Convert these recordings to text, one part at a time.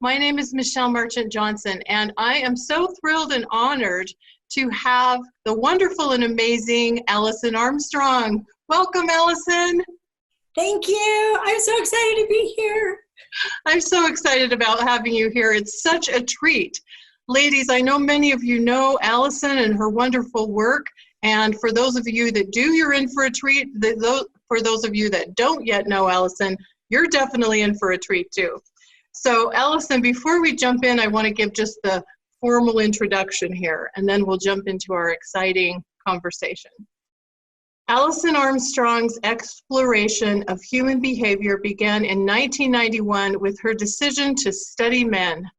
My name is Michelle Marchant Johnson, and I am so thrilled and honored to have the wonderful and amazing Alison Armstrong. Welcome, Alison. Thank you. I'm so excited to be here. I'm so excited about having you here. It's such a treat. Ladies, I know many of you know Alison and her wonderful work, and for those of you that do, you're in for a treat. For those of you that don't yet know Alison, you're definitely in for a treat too. So Alison, before we jump in, I want to give just the formal introduction here, and then we'll jump into our exciting conversation. Alison Armstrong's exploration of human behavior began in 1991 with her decision to study men.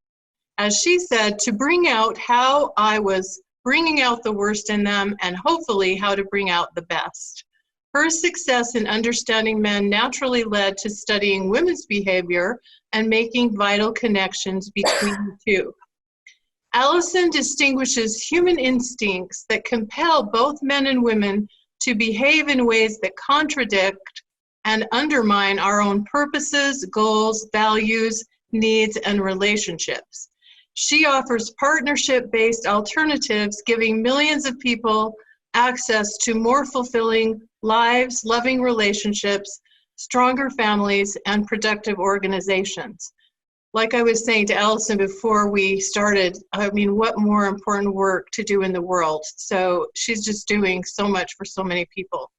As she said, to bring out how I was bringing out the worst in them and hopefully how to bring out the best. Her success in understanding men naturally led to studying women's behavior and making vital connections between the two. Alison distinguishes human instincts that compel both men and women to behave in ways that contradict and undermine our own purposes, goals, values, needs, and relationships. She offers partnership-based alternatives, giving millions of people access to more fulfilling lives, loving relationships, stronger families, and productive organizations. Like I was saying to Alison before we started, I mean, what more important work to do in the world? So she's just doing so much for so many people.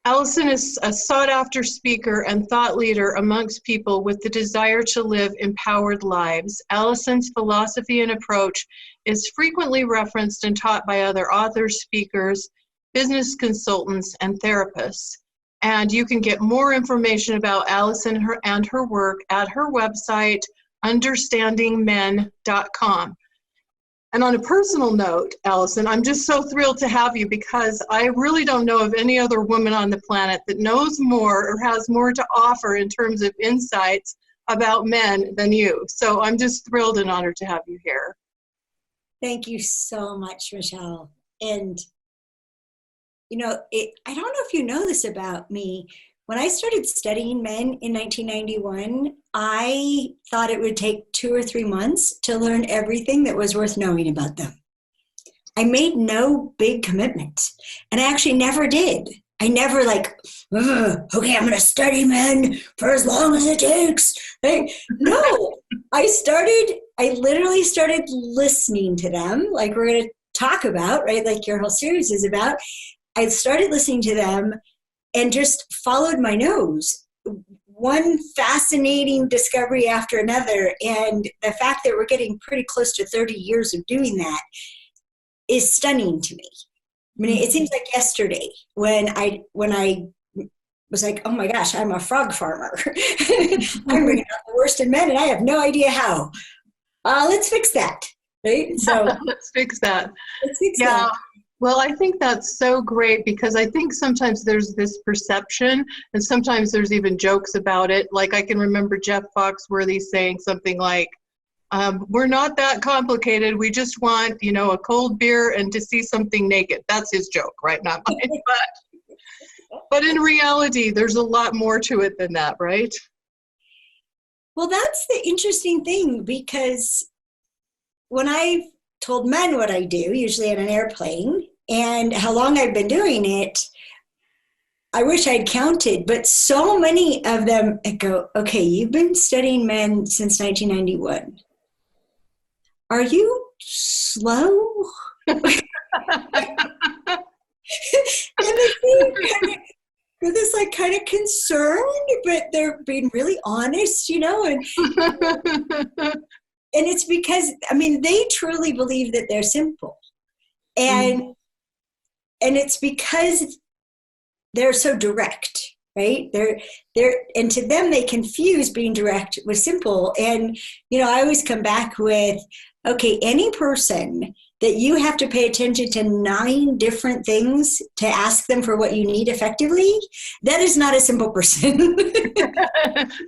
Alison is a sought-after speaker and thought leader amongst people with the desire to live empowered lives. Alison's philosophy and approach is frequently referenced and taught by other authors, speakers, business consultants, and therapists. And you can get more information about Alison and her work at her website, understandingmen.com. And on a personal note, Alison, I'm just so thrilled to have you because I really don't know of any other woman on the planet that knows more or has more to offer in terms of insights about men than you. So I'm just thrilled and honored to have you here. Thank you so much, Michelle. And, you know, I don't know if you know this about me. When I started studying men in 1991, I thought it would take 2 or 3 months to learn everything that was worth knowing about them. I made no big commitment, and I actually never did. I never okay, I'm going to study men for as long as it takes. No, I literally started listening to them, like we're going to talk about, right? Like your whole series is about. I started listening to them and just followed my nose. One fascinating discovery after another, and the fact that we're getting pretty close to 30 years of doing that is stunning to me. I mean, it seems like yesterday when I was like, oh my gosh, I'm a frog farmer. I'm bringing out the worst in men, and I have no idea how. Let's fix that, right? So let's fix that. Let's fix that. Well, I think that's so great because I think sometimes there's this perception and sometimes there's even jokes about it. Like I can remember Jeff Foxworthy saying something like, we're not that complicated. We just want, a cold beer and to see something naked. That's his joke, right? Not mine. But in reality, there's a lot more to it than that, right? Well, that's the interesting thing because when I've told men what I do, usually in an airplane, and how long I've been doing it, I wish I'd counted, but so many of them go, okay, you've been studying men since 1991. Are you slow? And they seem with this kind of concern, but they're being really honest, and it's because, they truly believe that they're simple. And it's because they're so direct, right? And to them, they confuse being direct with simple. And, I always come back with, okay, any person that you have to pay attention to 9 different things to ask them for what you need effectively, that is not a simple person.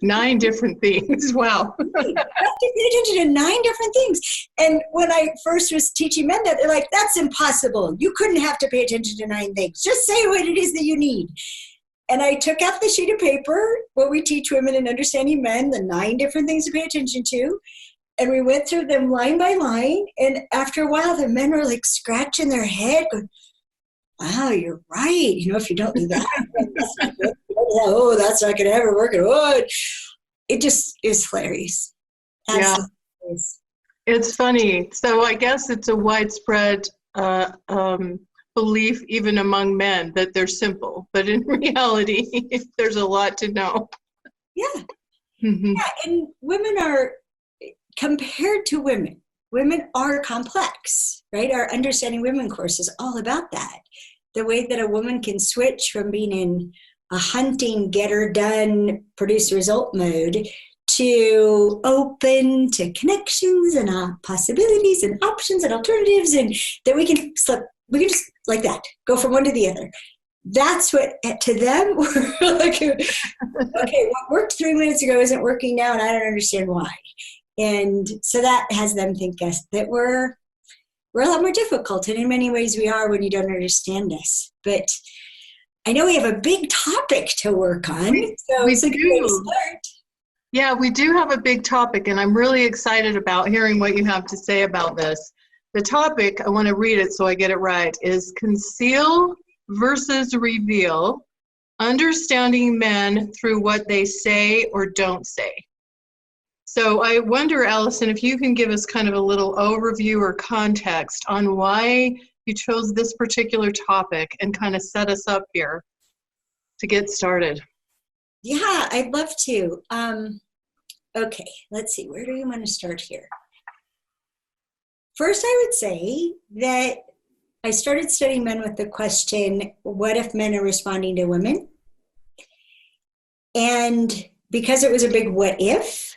9 different things. Wow. You have to pay attention to 9 different things. And when I first was teaching men that, they're like, that's impossible. You couldn't have to pay attention to 9 things. Just say what it is that you need. And I took out the sheet of paper, what we teach women in understanding men, the 9 different things to pay attention to. And we went through them line by line. And after a while, the men were like scratching their head, going, wow, you're right. If you don't do that, that's not good. Oh, that's not going to ever work. Oh, it just is hilarious. Absolutely. Yeah. It's funny. So I guess it's a widespread belief even among men that they're simple, but in reality, there's a lot to know. Yeah. Mm-hmm. Yeah, and women are, compared to women are complex, right? Our Understanding Women course is all about that. The way that a woman can switch from being in a hunting, get her done, produce result mode to open to connections and possibilities and options and alternatives, and that we can just like that, go from one to the other. That's what, to them, we're like, okay, what worked 3 minutes ago isn't working now, and I don't understand why. And so that has them think us that we're a lot more difficult, and in many ways we are when you don't understand us. But I know we have a big topic to work on, so it's a good way to start. Yeah, we do have a big topic, and I'm really excited about hearing what you have to say about this. The topic, I want to read it so I get it right, is Conceal versus Reveal, Understanding Men Through What They Say or Don't Say. So I wonder, Alison, if you can give us kind of a little overview or context on why you chose this particular topic and kind of set us up here to get started. Yeah, I'd love to. Okay, let's see. Where do you want to start here? First, I would say that I started studying men with the question, what if men are responding to women? And because it was a big what if,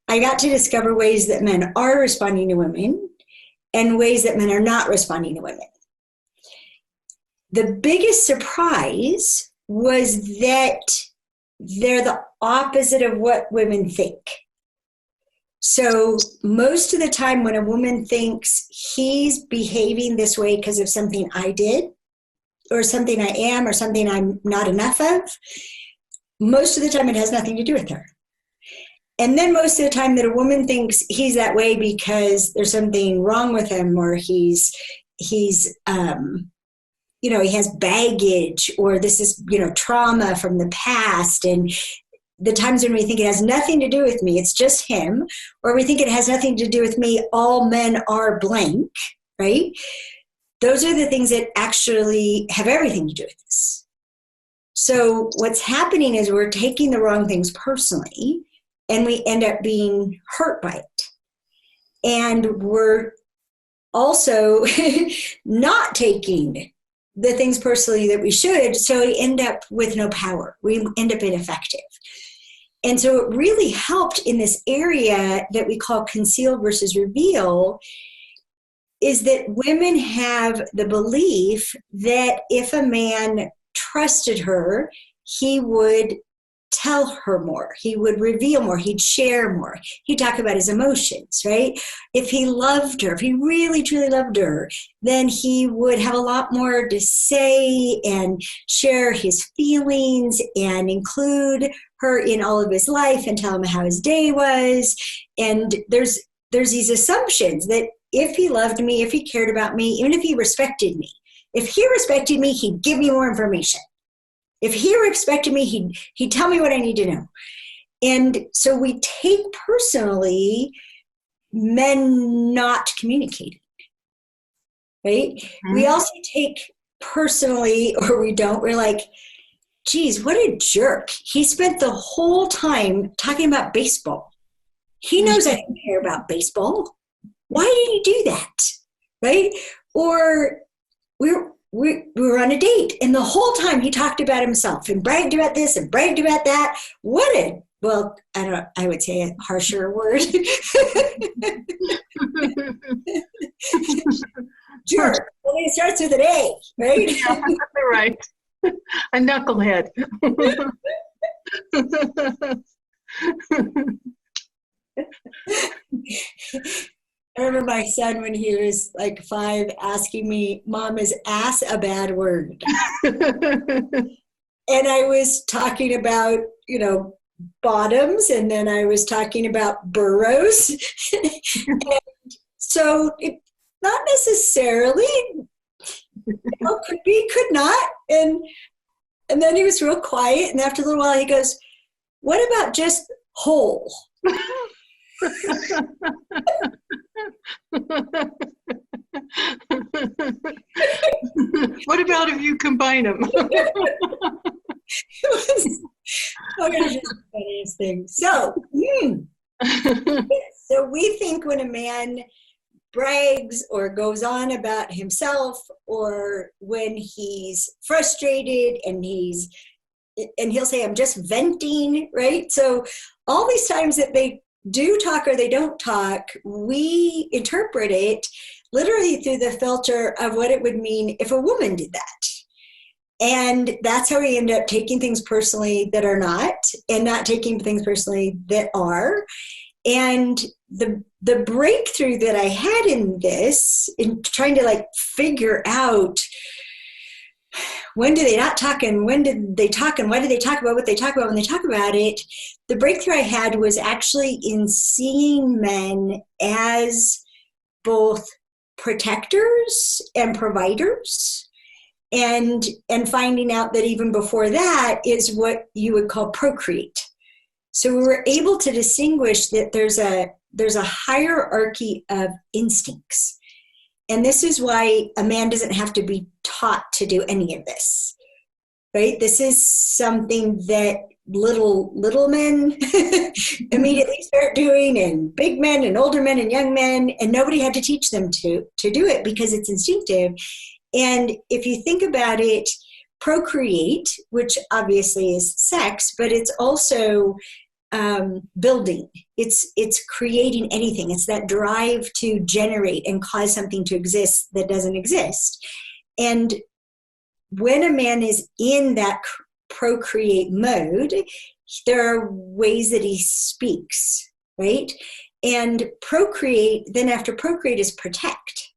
I got to discover ways that men are responding to women and ways that men are not responding to women. The biggest surprise was that they're the opposite of what women think. So most of the time when a woman thinks he's behaving this way because of something I did, or something I am, or something I'm not enough of, most of the time it has nothing to do with her. And then most of the time that a woman thinks he's that way because there's something wrong with him, or he's he has baggage, or this is, trauma from the past. And the times when we think it has nothing to do with me, it's just him, or we think it has nothing to do with me, all men are blank, right? Those are the things that actually have everything to do with this. So what's happening is we're taking the wrong things personally, and we end up being hurt by it. And we're also not taking the things personally that we should, so we end up with no power. We end up ineffective. And so it really helped in this area that we call conceal versus reveal, is that women have the belief that if a man trusted her, he would tell her more, he would reveal more, he'd share more, he'd talk about his emotions, right? If he loved her, if he really truly loved her, then he would have a lot more to say and share his feelings and include her in all of his life and tell him how his day was. And there's these assumptions that if he loved me, if he cared about me, even if he respected me, if he respected me, he'd give me more information. If he respected me, he'd tell me what I need to know. And so we take personally men not communicating, right? Mm-hmm. We also take personally, or we don't, we're like, geez, what a jerk. He spent the whole time talking about baseball. He knows I don't care about baseball. Why did he do that, right? Or we were on a date, and the whole time he talked about himself and bragged about this and bragged about that. I would say a harsher word. Jerk. Well, it starts with an A, right? Yeah, right. A knucklehead. I remember my son when he was like 5 asking me, Mom, is ass a bad word? And I was talking about, bottoms, and then I was talking about burrows. So it not necessarily, could be, could not. And then he was real quiet, and after a little while he goes, what about just whole? What about if you combine them? It was just the funniest thing. So we think when a man brags or goes on about himself, or when he's frustrated and he'll say, I'm just venting, right? So all these times that they do talk or they don't talk, we interpret it literally through the filter of what it would mean if a woman did that. And that's how we end up taking things personally that are not, and not taking things personally that are. And the breakthrough that I had in this, in trying to like figure out when do they not talk and when did they talk and why did they talk about what they talk about when they talk about it, the breakthrough I had was actually in seeing men as both protectors and providers, and finding out that even before that is what you would call procreate. So we were able to distinguish that there's a hierarchy of instincts. And this is why a man doesn't have to be taught to do any of this, right? This is something that little men immediately start doing, and big men and older men and young men, and nobody had to teach them to do it because it's instinctive. And if you think about it, procreate, which obviously is sex, but it's also building. It's creating anything. It's that drive to generate and cause something to exist that doesn't exist. And when a man is in that procreate mode, there are ways that he speaks, right? And procreate, then after procreate is protect.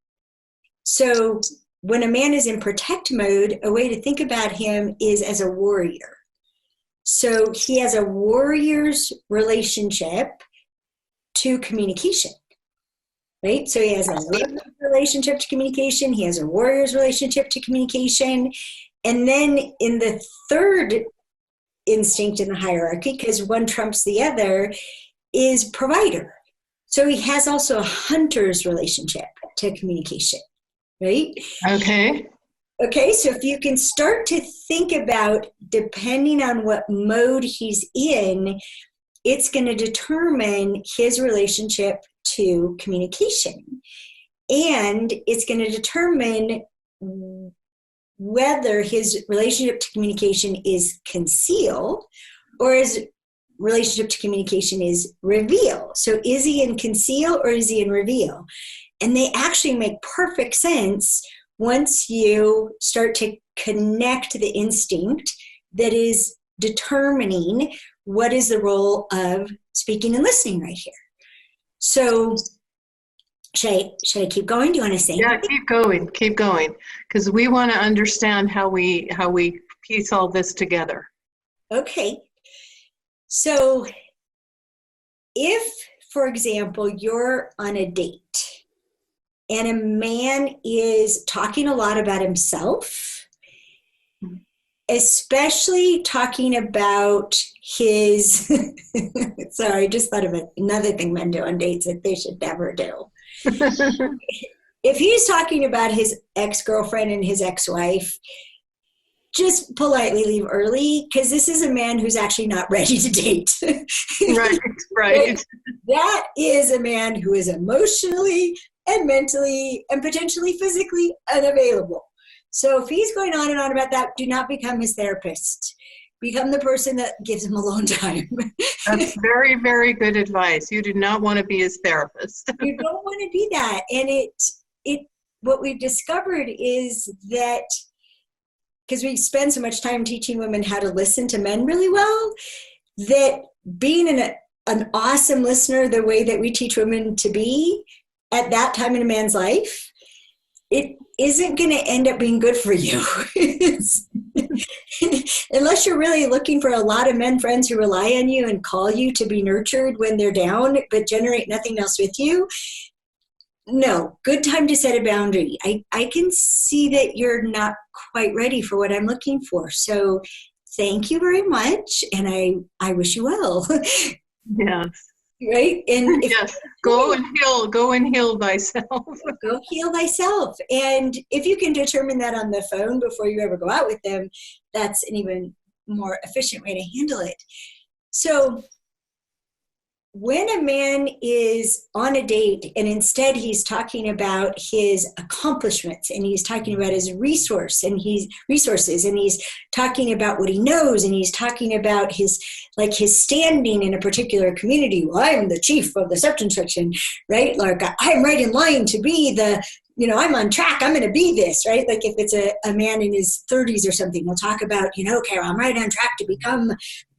So when a man is in protect mode, a way to think about him is as a warrior. So he has a warrior's relationship to communication, right? So he has a relationship to communication. He has a warrior's relationship to communication. And then in the third instinct in the hierarchy, because one trumps the other, is provider. So he has also a hunter's relationship to communication, right? Okay, so if you can start to think about, depending on what mode he's in, it's going to determine his relationship to communication. And it's going to determine whether his relationship to communication is conceal or his relationship to communication is reveal. So is he in conceal or is he in reveal? And they actually make perfect sense once you start to connect the instinct that is determining what is the role of speaking and listening right here. So should I keep going? Do you want to say Yeah, anything? keep going, because we want to understand how we piece all this together. Okay. So if, for example, you're on a date and a man is talking a lot about himself, especially talking about his, sorry, I just thought of another thing men do on dates that they should never do. If he's talking about his ex-girlfriend and his ex-wife, just politely leave early, because this is a man who's actually not ready to date. Right. That is a man who is emotionally and mentally and potentially physically unavailable. So if he's going on and on about that, do not become his therapist. Become the person that gives him alone time. That's very, very good advice. You do not want to be his therapist. You don't want to be that. And what we've discovered is that, because we spend so much time teaching women how to listen to men really well, that being an awesome listener the way that we teach women to be at that time in a man's life, it isn't going to end up being good for you. unless you're really looking for a lot of men friends who rely on you and call you to be nurtured when they're down, but generate nothing else with you, no, good time to set a boundary. I can see that you're not quite ready for what I'm looking for. So thank you very much. And I wish you well. Yes. Right? And if, yes, go and heal thyself. Go heal thyself. And if you can determine that on the phone before you ever go out with them, that's an even more efficient way to handle it. So when a man is on a date and instead he's talking about his accomplishments and he's talking about his resources and he's talking about what he knows and he's talking about his standing in a particular community. Well, I'm the chief of the septon section, right? Like I'm right in line to be I'm on track. I'm going to be this, right? Like if it's a man in his 30s or something, we'll talk about, okay, well, I'm right on track to become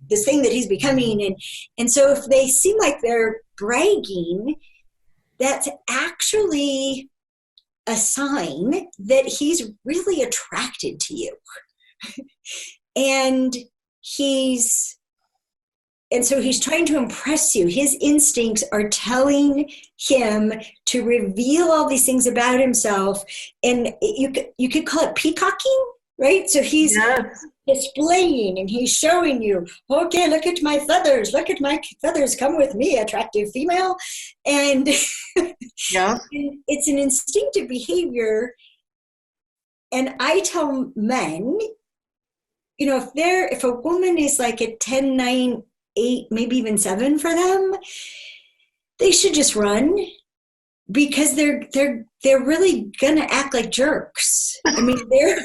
this thing that he's becoming. And so if they seem like they're bragging, that's actually a sign that he's really attracted to you. And so he's trying to impress you. His instincts are telling him to reveal all these things about himself. And you could call it peacocking, right? So he's displaying and he's showing you, okay, look at my feathers. Look at my feathers. Come with me, attractive female. And, yeah. and it's an instinctive behavior. And I tell men, if a woman is like a 10, 9, 8, maybe even 7 for them, they should just run, because they're really gonna act like jerks. I mean, they're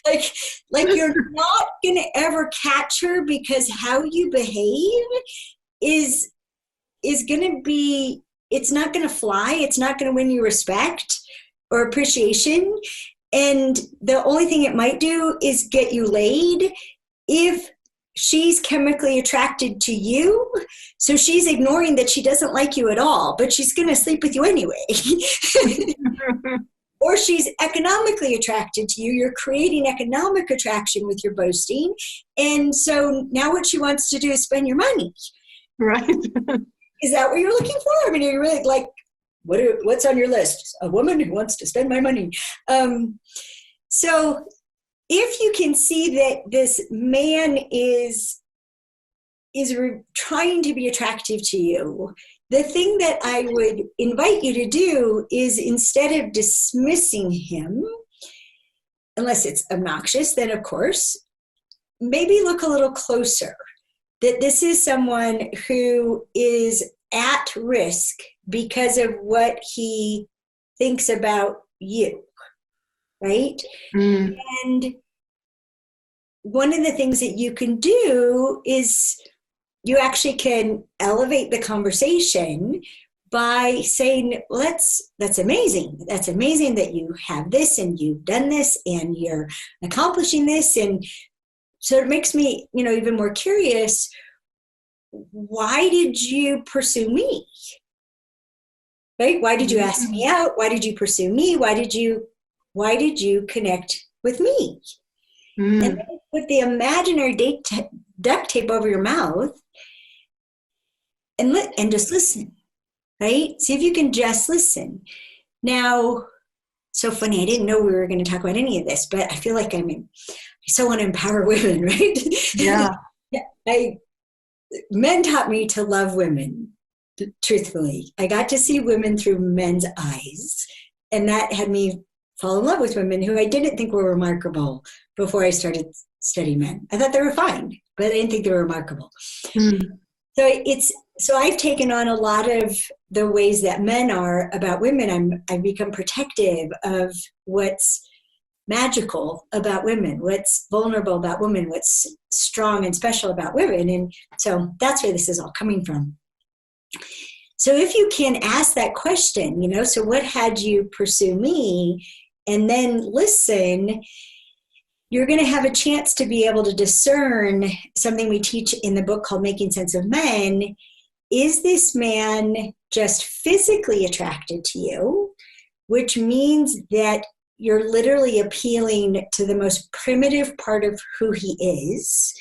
like you're not gonna ever catch her, because how you behave is gonna be, it's not gonna fly. It's not gonna win you respect or appreciation. And the only thing it might do is get you laid if she's chemically attracted to you. So she's ignoring that she doesn't like you at all, but she's going to sleep with you anyway. Or she's economically attracted to you. You're creating economic attraction with your boasting. And so now what she wants to do is spend your money. Right. Is that what you're looking for? I mean, are you really like, what's on your list? A woman who wants to spend my money. So if you can see that this man is trying to be attractive to you, the thing that I would invite you to do is, instead of dismissing him, unless it's obnoxious, then of course, maybe look a little closer. That this is someone who is at risk because of what he thinks about you, right? Mm. And one of the things that you can do is you actually can elevate the conversation by saying, that's amazing. That's amazing that you have this and you've done this and you're accomplishing this. And so it makes me, even more curious. Why did you pursue me? Right? Why did you ask me out? Why did you pursue me? Why did you connect with me? And then put the imaginary duct tape over your mouth and just listen, right? See if you can just listen. Now, so funny, I didn't know we were going to talk about any of this, but I feel like I so want to empower women, right? Yeah. Men taught me to love women, truthfully. I got to see women through men's eyes, and that had me fall in love with women who I didn't think were remarkable before I started studying men. I thought they were fine, but I didn't think they were remarkable. So I've taken on a lot of the ways that men are about women. I've become protective of what's magical about women, what's vulnerable about women, what's strong and special about women. And so that's where this is all coming from. So if you can ask that question, so what had you pursue me? And then listen, you're going to have a chance to be able to discern something we teach in the book called Making Sense of Men. Is this man just physically attracted to you? Which means that you're literally appealing to the most primitive part of who he is.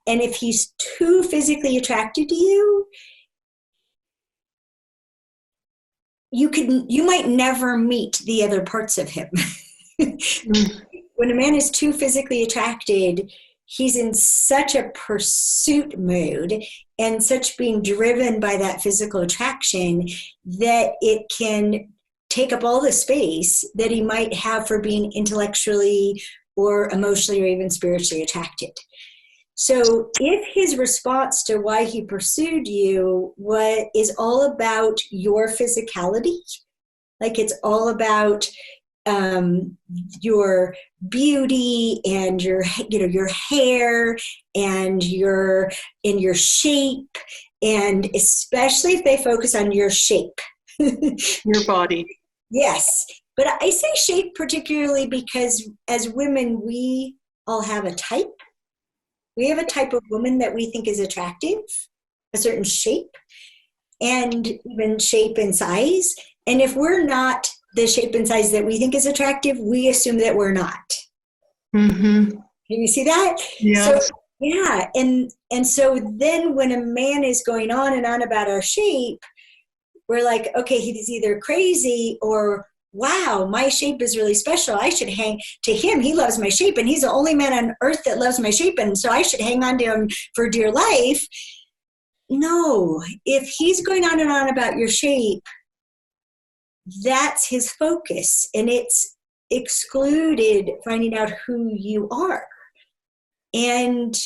And if he's too physically attracted to you, you might never meet the other parts of him. When a man is too physically attracted, he's in such a pursuit mood and such being driven by that physical attraction that it can take up all the space that he might have for being intellectually or emotionally or even spiritually attracted. So if his response to why he pursued you is all about your physicality, like it's all about your beauty and your hair and your shape, and especially if they focus on your shape, your body. Yes, but I say shape particularly because as women we all have a type. We have a type of woman that we think is attractive, a certain shape, and even shape and size. And if we're not the shape and size that we think is attractive, we assume that we're not. Mm-hmm. Can you see that? Yes. So, yeah. And so then when a man is going on and on about our shape, we're like, okay, he's either crazy or, wow, my shape is really special. I should hang to him. He loves my shape, and he's the only man on earth that loves my shape, and so I should hang on to him for dear life. No, if he's going on and on about your shape, that's his focus, and it's excluded finding out who you are. And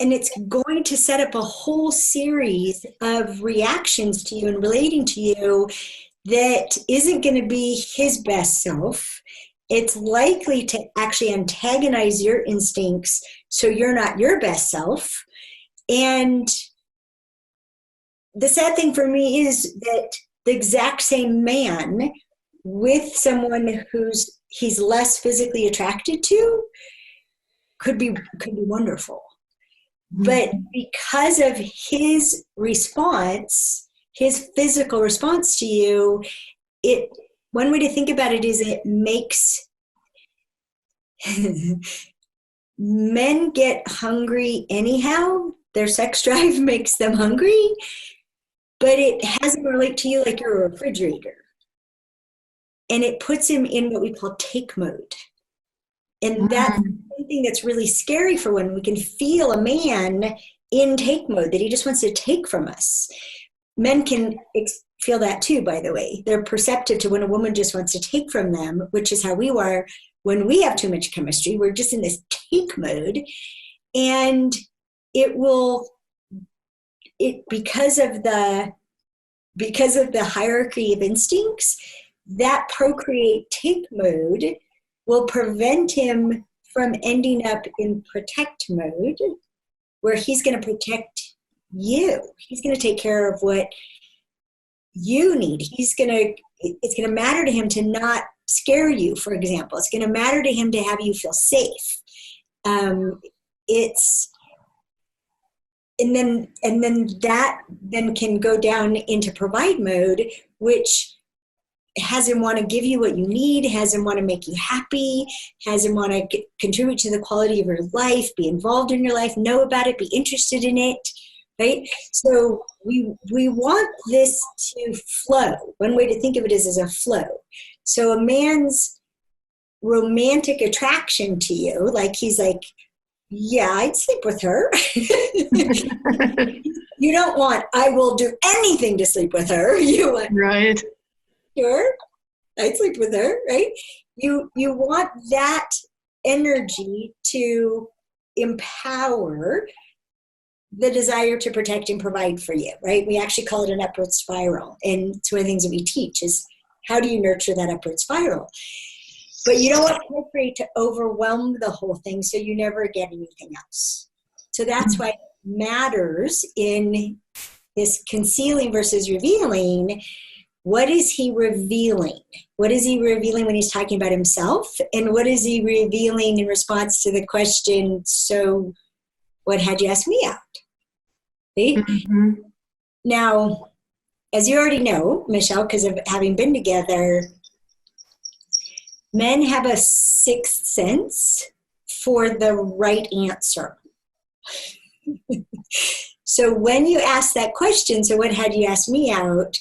it's going to set up a whole series of reactions to you and relating to you that isn't going to be his best self. It's likely to actually antagonize your instincts so you're not your best self. And the sad thing for me is that the exact same man with someone he's less physically attracted to could be wonderful. But because of his response, his physical response to you, one way to think about it is it makes men get hungry anyhow. Their sex drive makes them hungry, but it has them relate to you like you're a refrigerator. And it puts him in what we call take mode. And that's something that's really scary for when we can feel a man in take mode, that he just wants to take from us. Men can feel that too, by the way. They're perceptive to when a woman just wants to take from them, which is how we are when we have too much chemistry. We're just in this take mode. And because of the hierarchy of instincts, that procreate take mode will prevent him from ending up in protect mode, where he's going to protect you. He's going to take care of what you need. It's going to matter to him to not scare you, for example. It's going to matter to him to have you feel safe. And then that can go down into provide mode, which has him want to give you what you need, has him want to make you happy, has him want to contribute to the quality of your life, be involved in your life, know about it, be interested in it, right? So we want this to flow. One way to think of it is as a flow. So a man's romantic attraction to you, like he's like, yeah, I'd sleep with her. You don't want, I will do anything to sleep with her. You want, right. Sure, I'd sleep with her, right? You want that energy to empower the desire to protect and provide for you, right? We actually call it an upward spiral. And it's one of the things that we teach is how do you nurture that upward spiral? But you don't want procreate to overwhelm the whole thing so you never get anything else. So that's why it matters in this concealing versus revealing. What is he revealing? What is he revealing when he's talking about himself? And what is he revealing in response to the question, so what had you ask me out? See? Mm-hmm. Now, as you already know, Michelle, because of having been together, men have a sixth sense for the right answer. So when you ask that question, so what had you asked me out,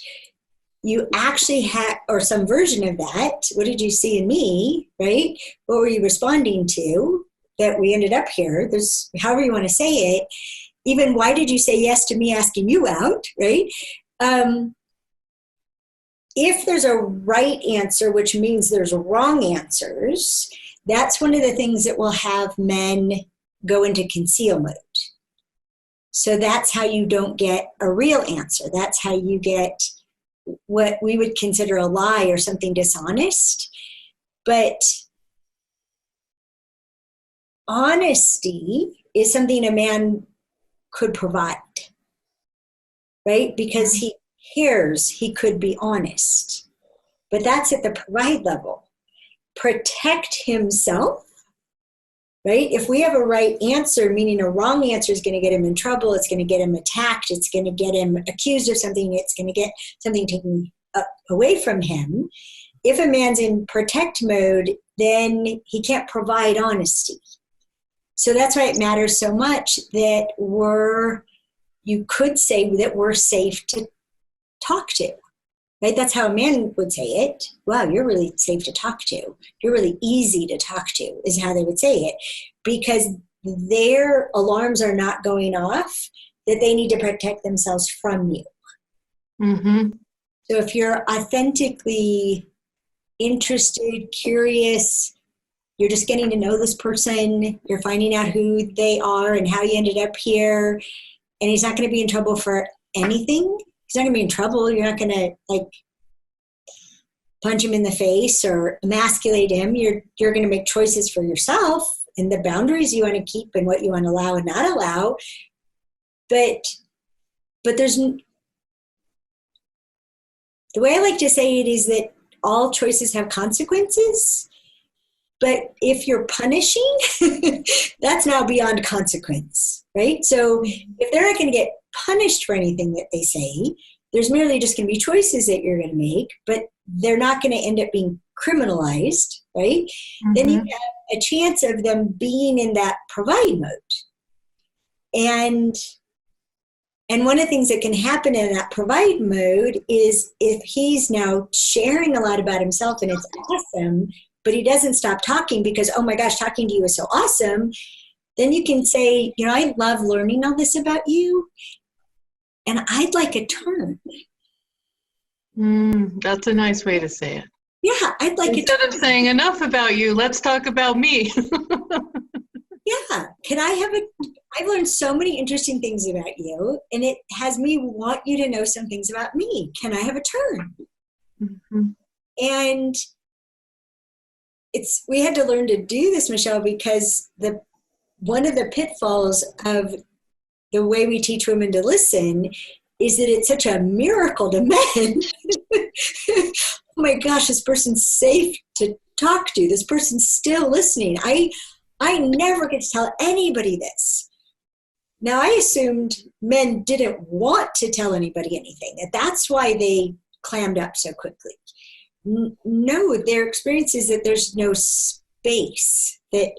you actually had, or some version of that, what did you see in me, right? What were you responding to that we ended up here? There's, however you want to say it. Even why did you say yes to me asking you out, right? If there's a right answer, which means there's wrong answers, that's one of the things that will have men go into conceal mode. So that's how you don't get a real answer. That's how you get what we would consider a lie or something dishonest. But honesty is something a man could provide, right? Because he cares, he could be honest. But that's at the provide level. Protect himself, right? If we have a right answer, meaning a wrong answer is going to get him in trouble, it's going to get him attacked, it's going to get him accused of something, it's going to get something taken away from him. If a man's in protect mode, then he can't provide honesty. So that's why it matters so much that you could say that we're safe to talk to, right? That's how a man would say it. Wow, you're really safe to talk to. You're really easy to talk to, is how they would say it, because their alarms are not going off that they need to protect themselves from you. Mm-hmm. So if you're authentically interested, curious, you're just getting to know this person, you're finding out who they are and how you ended up here, and he's not going to be in trouble for anything. He's not going to be in trouble. You're not going to like punch him in the face or emasculate him. You're going to make choices for yourself and the boundaries you want to keep and what you want to allow and not allow. But there's, the way I like to say it is that all choices have consequences. But if you're punishing, that's now beyond consequence, right? So if they're not going to get punished for anything that they say, there's merely just going to be choices that you're going to make, but they're not going to end up being criminalized, right? Mm-hmm. Then you have a chance of them being in that provide mode. And one of the things that can happen in that provide mode is if he's now sharing a lot about himself and it's awesome, but he doesn't stop talking because, oh my gosh, talking to you is so awesome, then you can say, you know, I love learning all this about you, and I'd like a turn. That's a nice way to say it. Yeah, I'd like Instead of saying enough about you, let's talk about me. Yeah, I've learned so many interesting things about you, and it has me want you to know some things about me. Can I have a turn? Mm-hmm. And we had to learn to do this, Michelle, because one of the pitfalls of the way we teach women to listen is that it's such a miracle to men. Oh my gosh, this person's safe to talk to. This person's still listening. I never get to tell anybody this. Now, I assumed men didn't want to tell anybody anything. That's why they clammed up so quickly. No, their experience is that there's no space, that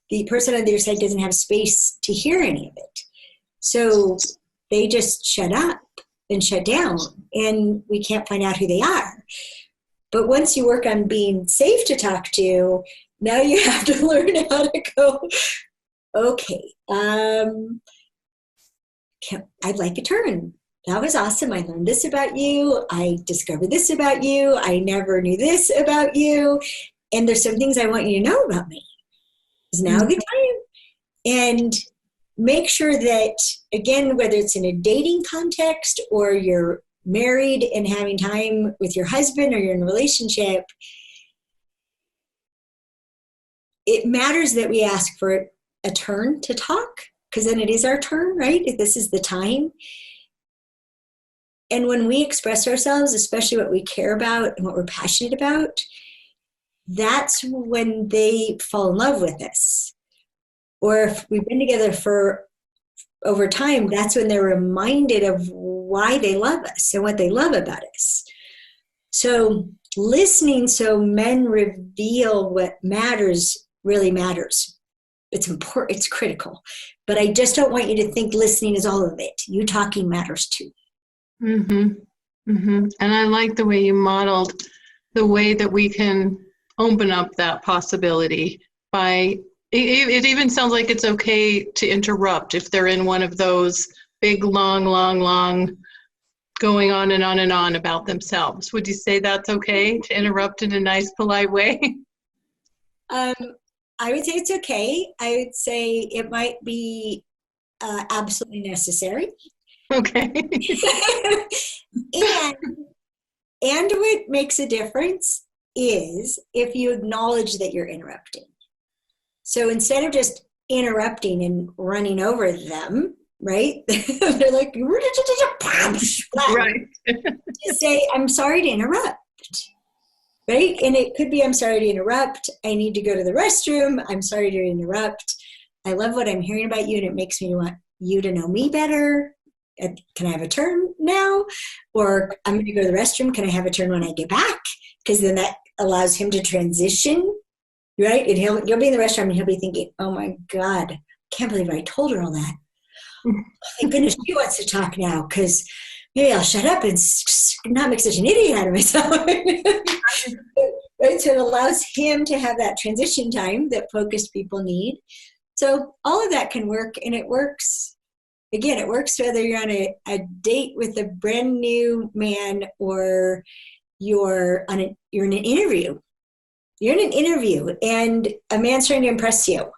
the person on the other side doesn't have space to hear any of it. So they just shut up and shut down, and we can't find out who they are. But once you work on being safe to talk to, now you have to learn how to go, okay, I'd like a turn. That was awesome. I learned this about you. I discovered this about you. I never knew this about you. And there's some things I want you to know about me. Is now a good time? And make sure that, again, whether it's in a dating context or you're married and having time with your husband or you're in a relationship, it matters that we ask for a turn to talk, because then it is our turn, right? If this is the time. And when we express ourselves, especially what we care about and what we're passionate about, that's when they fall in love with us. Or if we've been together for over time, that's when they're reminded of why they love us and what they love about us. So listening so men reveal what matters really matters. It's important, it's critical. But I just don't want you to think listening is all of it. You talking matters too. Mm-hmm. Mm-hmm. And I like the way you modeled the way that we can open up that possibility by, it even sounds like it's okay to interrupt if they're in one of those big, long, going on and on and on about themselves. Would you say that's okay to interrupt in a nice, polite way? I would say it's okay. I would say it might be absolutely necessary. Okay. And what makes a difference is if you acknowledge that you're interrupting. So instead of just interrupting and running over them, right? They're like, right. Just say, I'm sorry to interrupt. Right? And it could be, I'm sorry to interrupt. I need to go to the restroom. I'm sorry to interrupt. I love what I'm hearing about you, and it makes me want you to know me better. Can I have a turn now? Or I'm going to go to the restroom. Can I have a turn when I get back? Because then that allows him to transition, right? And you'll be in the restroom and he'll be thinking, oh my God, I can't believe I told her all that. Thank goodness she wants to talk now, because maybe I'll shut up and not make such an idiot out of myself. Right? So it allows him to have that transition time that focused people need. So all of that can work, and it works. Again, it works whether you're on a date with a brand new man or you're in an interview. You're in an interview and a man's trying to impress you.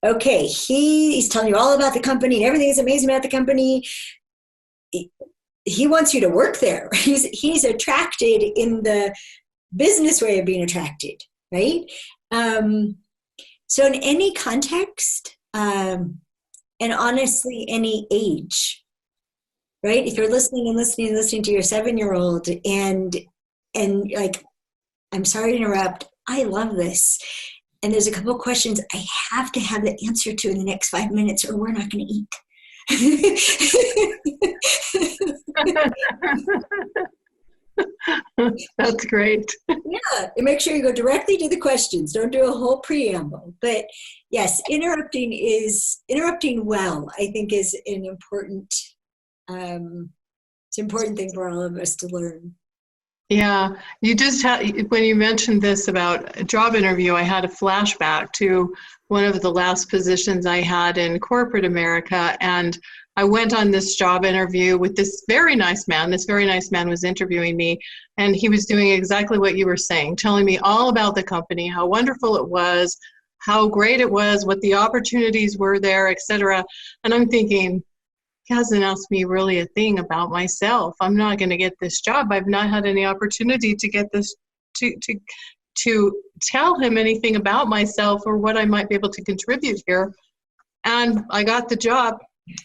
Okay, he's telling you all about the company and everything is amazing about the company. He wants you to work there. He's attracted in the business way of being attracted, right? So in any context, and honestly, any age, right? If you're listening to your 7-year-old and like, I'm sorry to interrupt, I love this. And there's a couple of questions I have to have the answer to in the next 5 minutes or we're not going to eat. That's great. Yeah, and make sure you go directly to the questions. Don't do a whole preamble. But yes, interrupting well, I think, is an important. It's an important thing for all of us to learn. Yeah, you just when you mentioned this about a job interview, I had a flashback to one of the last positions I had in corporate America, and I went on this job interview with this very nice man. This very nice man was interviewing me, and he was doing exactly what you were saying, telling me all about the company, how wonderful it was, how great it was, what the opportunities were there, etc. And I'm thinking, he hasn't asked me really a thing about myself. I'm not going to get this job. I've not had any opportunity to get this, to tell him anything about myself or what I might be able to contribute here. And I got the job.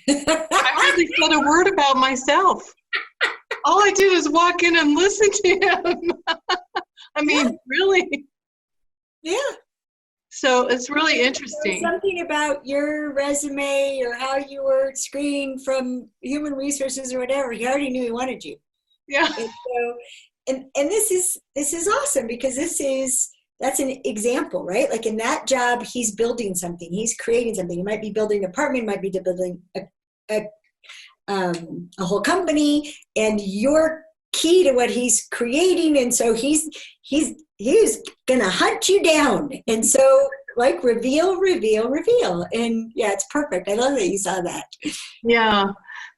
I hardly said a word about myself. All I did was walk in and listen to him. I mean, yeah. Really? Yeah. So it's really interesting. Something about your resume or how you were screened from human resources or whatever. He already knew he wanted you. Yeah. And so, and this is awesome because that's an example, right? Like in that job, he's building something. He's creating something. He might be building an apartment, might be building a whole company, and you're key to what he's creating. And so he's gonna hunt you down. And so like reveal. And yeah, it's perfect. I love that you saw that. Yeah.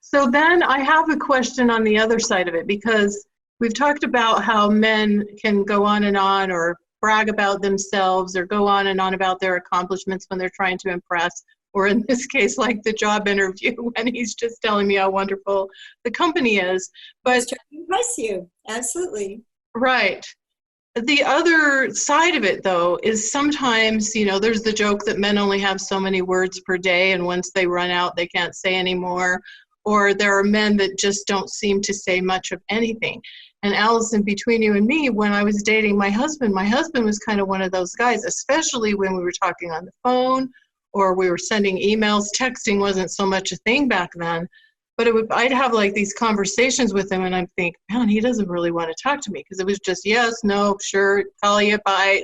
So then I have a question on the other side of it, because we've talked about how men can go on and on or brag about themselves or go on and on about their accomplishments when they're trying to impress, or in this case, like the job interview, when he's just telling me how wonderful the company is. But he's trying to impress you. Absolutely. Right. The other side of it, though, is sometimes, there's the joke that men only have so many words per day, and once they run out, they can't say anymore. Or there are men that just don't seem to say much of anything. And Alison, between you and me, when I was dating my husband was kind of one of those guys, especially when we were talking on the phone or we were sending emails. Texting wasn't so much a thing back then. But I'd have like these conversations with him, and I'd think, man, he doesn't really want to talk to me, because it was just yes, no, sure, call you, bye.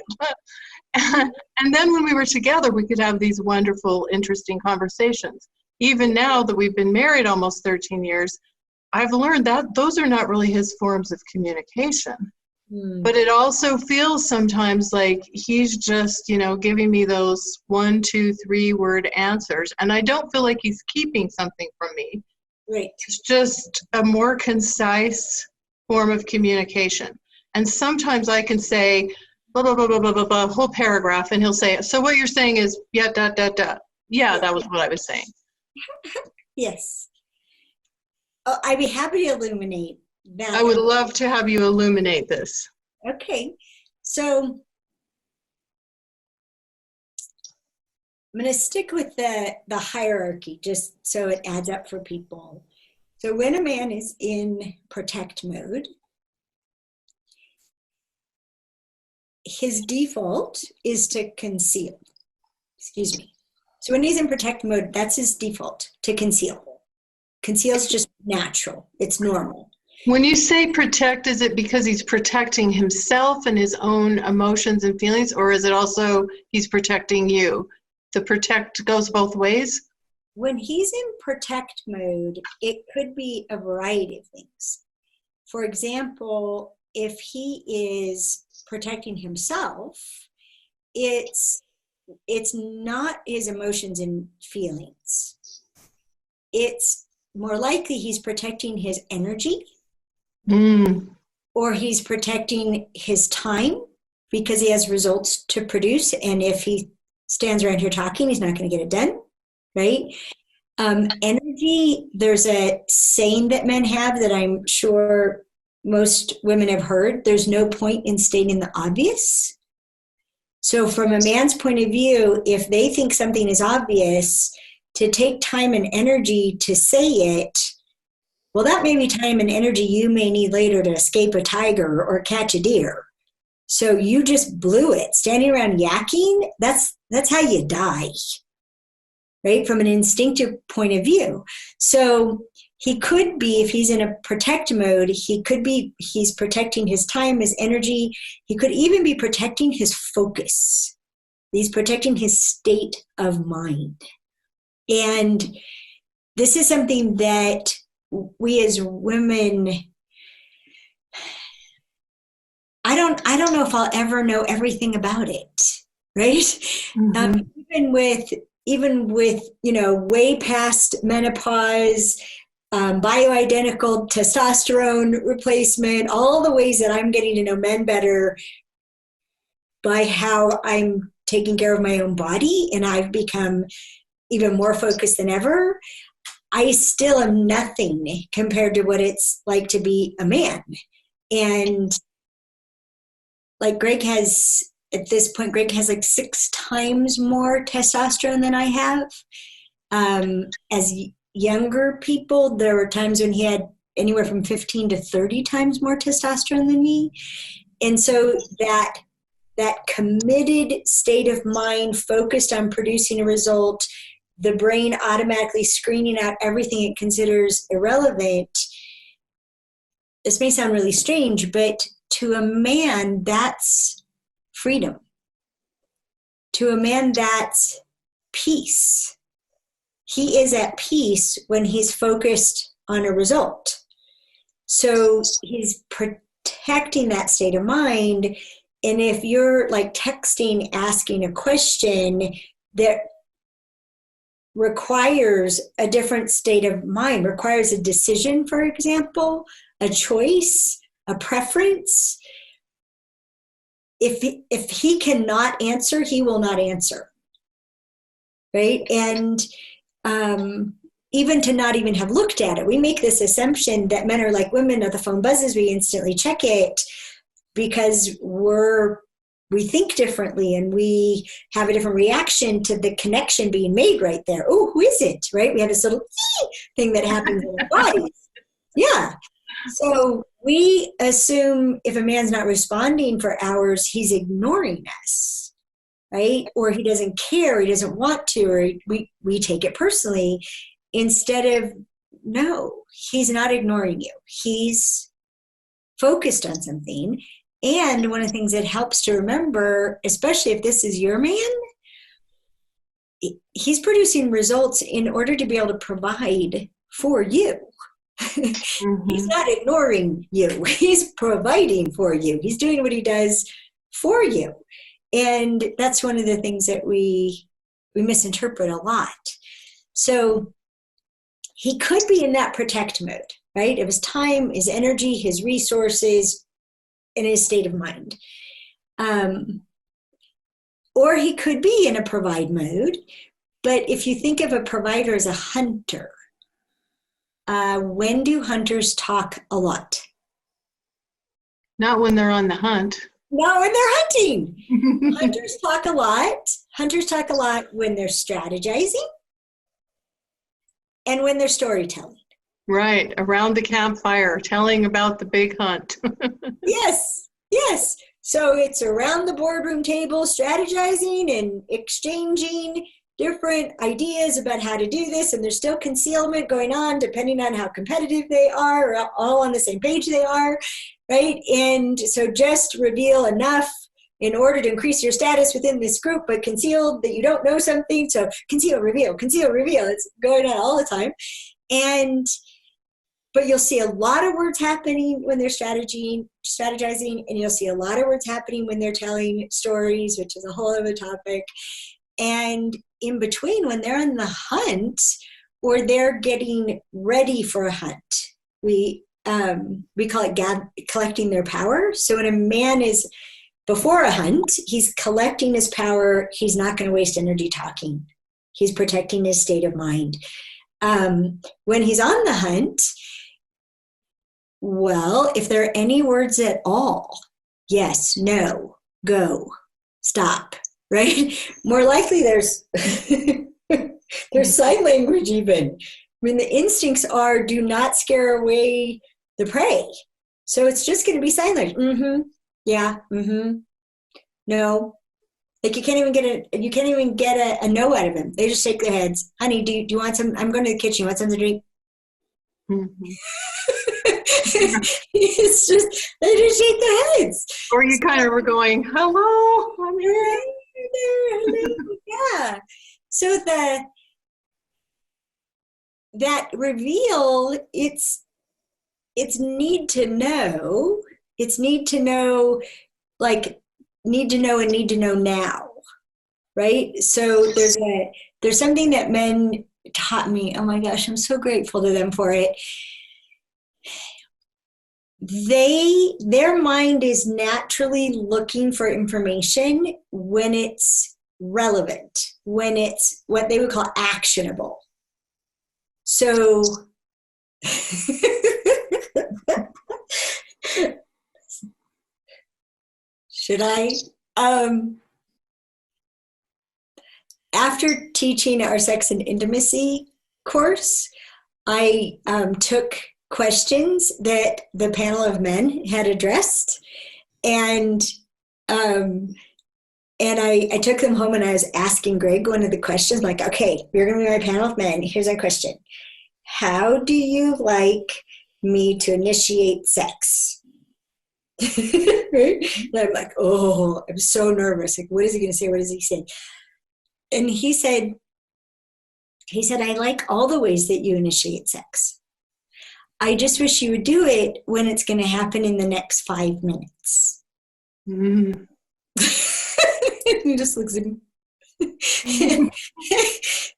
And then when we were together, we could have these wonderful, interesting conversations. Even now that we've been married almost 13 years, I've learned that those are not really his forms of communication. But it also feels sometimes like he's just, giving me those 1, 2, 3 word answers. And I don't feel like he's keeping something from me. Right. It's just a more concise form of communication. And sometimes I can say, blah, blah, blah, blah, blah, blah, blah, whole paragraph, and he'll say, so what you're saying is, yeah, dot, dot, dot. Yeah, that was what I was saying. Yes. Oh, I'd be happy to illuminate that. I would love to have you illuminate this. Okay. So I'm going to stick with the hierarchy just so it adds up for people. So when a man is in protect mode, his default is to conceal. Excuse me. So when he's in protect mode, that's his default, to conceal. Conceal is just natural. It's normal. When you say protect, is it because he's protecting himself and his own emotions and feelings, or is it also he's protecting you? The protect goes both ways? When he's in protect mode, it could be a variety of things. For example, if he is protecting himself, it's not his emotions and feelings. It's more likely he's protecting his energy, or he's protecting his time because he has results to produce. And if he stands around here talking, he's not going to get it done, right? Energy, there's a saying that men have that I'm sure most women have heard. There's no point in stating the obvious. So from a man's point of view, if they think something is obvious, to take time and energy to say it, well, that may be time and energy you may need later to escape a tiger or catch a deer. So you just blew it. Standing around yakking, that's how you die, right? From an instinctive point of view. So he could be, if he's in a protect mode, he's protecting his time, his energy. He could even be protecting his focus. He's protecting his state of mind. And this is something that we as women, I don't know if I'll ever know everything about it, right? Mm-hmm. Even with way past menopause, bioidentical testosterone replacement, all the ways that I'm getting to know men better by how I'm taking care of my own body, and I've become even more focused than ever, I still am nothing compared to what it's like to be a man. And like Greg has like 6 times more testosterone than I have. As younger people, there were times when he had anywhere from 15 to 30 times more testosterone than me. And so that committed state of mind focused on producing a result, the brain automatically screening out everything it considers irrelevant. This may sound really strange, but to a man, that's freedom. To a man, that's peace. He is at peace when he's focused on a result. So he's protecting that state of mind. And if you're like texting, asking a question that requires a different state of mind, requires a decision, for example, a choice, a preference, if he cannot answer, he will not answer, right? And even to not even have looked at it, we make this assumption that men are like women. If the phone buzzes, we instantly check it because we think differently and we have a different reaction to the connection being made right there. Oh, who is it, right? We have this little thing that happens in our bodies. Yeah. So we assume if a man's not responding for hours, he's ignoring us, right? Or he doesn't care, he doesn't want to, or we take it personally, instead of no, he's not ignoring you. He's focused on something. And one of the things that helps to remember, especially if this is your man, he's producing results in order to be able to provide for you. Mm-hmm. He's not ignoring you. He's providing for you. He's doing what he does for you. And that's one of the things that we misinterpret a lot. So he could be in that protect mode, right? Of his time, his energy, his resources, and his state of mind. Or he could be in a provide mode. But if you think of a provider as a hunter, when do hunters talk a lot? Not when they're on the hunt. Not when they're hunting. Hunters talk a lot. Hunters talk a lot when they're strategizing and when they're storytelling. Right, around the campfire, telling about the big hunt. Yes. So it's around the boardroom table, strategizing and exchanging different ideas about how to do this, and there's still concealment going on depending on how competitive they are, or all on the same page they are, right? And so just reveal enough in order to increase your status within this group, but conceal that you don't know something. So conceal, reveal. It's going on all the time. But you'll see a lot of words happening when they're strategizing, and you'll see a lot of words happening when they're telling stories, which is a whole other topic. And in between, when they're on the hunt or they're getting ready for a hunt, we call it collecting their power. So when a man is before a hunt, he's collecting his power. He's not going to waste energy talking. He's protecting his state of mind. When he's on the hunt, well, if there are any words at all, yes, no, go, stop, right? More likely there's sign language even. I mean, the instincts are do not scare away the prey. So it's just going to be sign language. Mm-hmm. Yeah. Mm-hmm. No. Like you can't even get a no out of them. They just shake their heads. Honey, do you want some? I'm going to the kitchen. You want something to drink? Mm-hmm. It's just, they just shake their heads. Or you kind of were going, hello, I'm here. Yeah. So that reveal, it's need to know. It's need to know, like need to know and need to know now, right? So there's something that men taught me. Oh my gosh, I'm so grateful to them for it. Their mind is naturally looking for information when it's relevant, when it's what they would call actionable. So should I? After teaching our sex and intimacy course, I took questions that the panel of men had addressed, and I took them home, and I was asking Greg one of the questions, like, okay, you're going to be my panel of men. Here's our question. How do you like me to initiate sex? Right? And I'm like, oh, I'm so nervous. Like, what is he going to say? What does he say? And he said, I like all the ways that you initiate sex. I just wish you would do it when it's going to happen in the next 5 minutes. Mm. He just looks at me.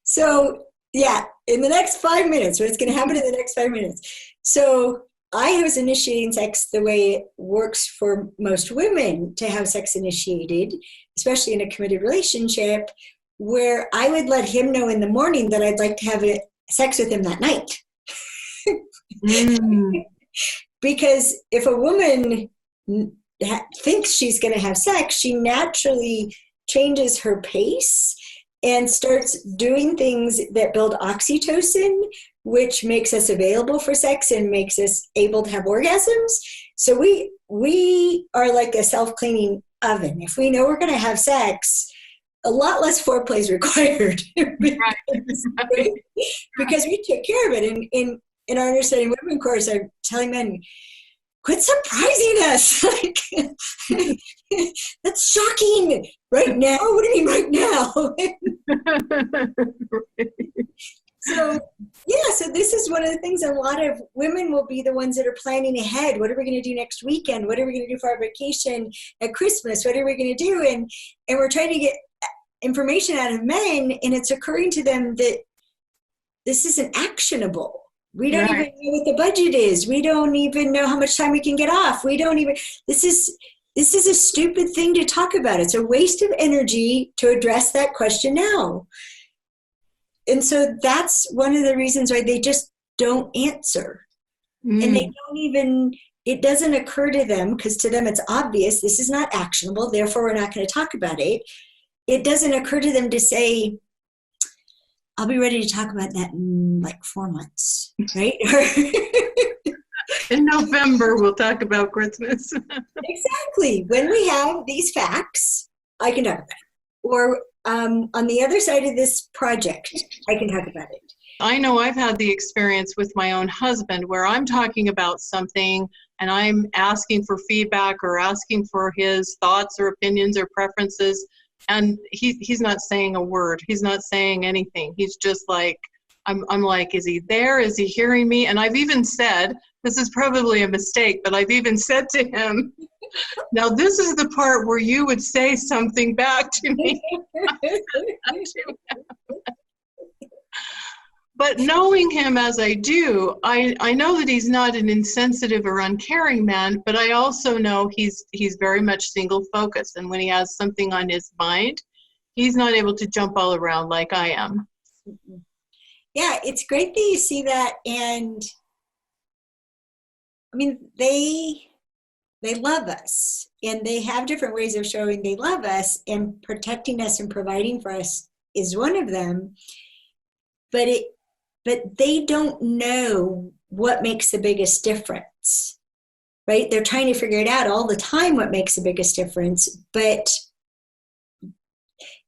So, yeah, in the next 5 minutes, when it's going to happen in the next 5 minutes. So I was initiating sex the way it works for most women to have sex initiated, especially in a committed relationship, where I would let him know in the morning that I'd like to have sex with him that night. Because if a woman thinks she's going to have sex, she naturally changes her pace and starts doing things that build oxytocin, which makes us available for sex and makes us able to have orgasms. So we are like a self-cleaning oven. If we know we're going to have sex, a lot less foreplay is required because we took care of it. And in our Understanding Women course, I'm telling men, quit surprising us. Like, that's shocking. Right now? What do you mean right now? So, yeah, so this is one of the things a lot of women will be the ones that are planning ahead. What are we going to do next weekend? What are we going to do for our vacation at Christmas? What are we going to do? And we're trying to get information out of men, and it's occurring to them that this isn't actionable. We don't even know what the budget is. We don't even know how much time we can get off. We don't even, this is a stupid thing to talk about. It's a waste of energy to address that question now. And so that's one of the reasons why they just don't answer. And they don't even, it doesn't occur to them, because to them it's obvious, this is not actionable, therefore we're not going to talk about it. It doesn't occur to them to say, I'll be ready to talk about that in like 4 months, right? In November, we'll talk about Christmas. Exactly. When we have these facts, I can talk about it. Or on the other side of this project, I can talk about it. I know I've had the experience with my own husband where I'm talking about something and I'm asking for feedback or asking for his thoughts or opinions or preferences, and he's not saying a word. He's not saying anything. He's just like, I'm like, is he there? Is he hearing me? And I've even said, this is probably a mistake, but I've even said to him, now this is the part where you would say something back to me. But knowing him as I do, I know that he's not an insensitive or uncaring man, but I also know he's very much single focused. And when he has something on his mind, he's not able to jump all around like I am. Yeah, it's great that you see that. And I mean, they love us, and they have different ways of showing they love us, and protecting us and providing for us is one of them. But they don't know what makes the biggest difference, right? They're trying to figure it out all the time, what makes the biggest difference. But